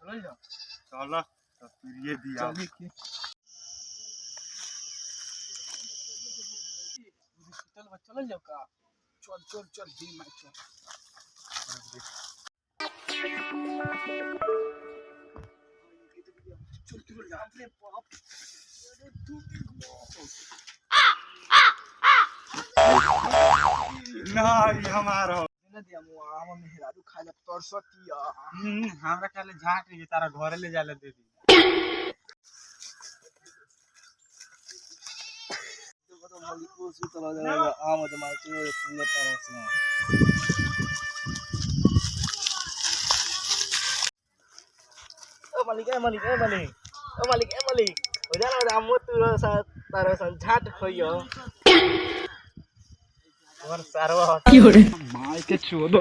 चल जा चलो तो फिर ये दिया चल जाओ का चल चल चल दी मैं चल चल चल अपने बाप अरे तू ना ये हमारा ना दिया मुआ हम मेहरारू खा जा परसतिया हमरा खाले झाट ये तारा घरे ले जाले दे दी तो मालिक को से चला जाएगा आम तो मार के पूरे तरह से ओ मालिक हो जा ना आम तू तारा सन झाट खइयो और सारवा माई के चोदो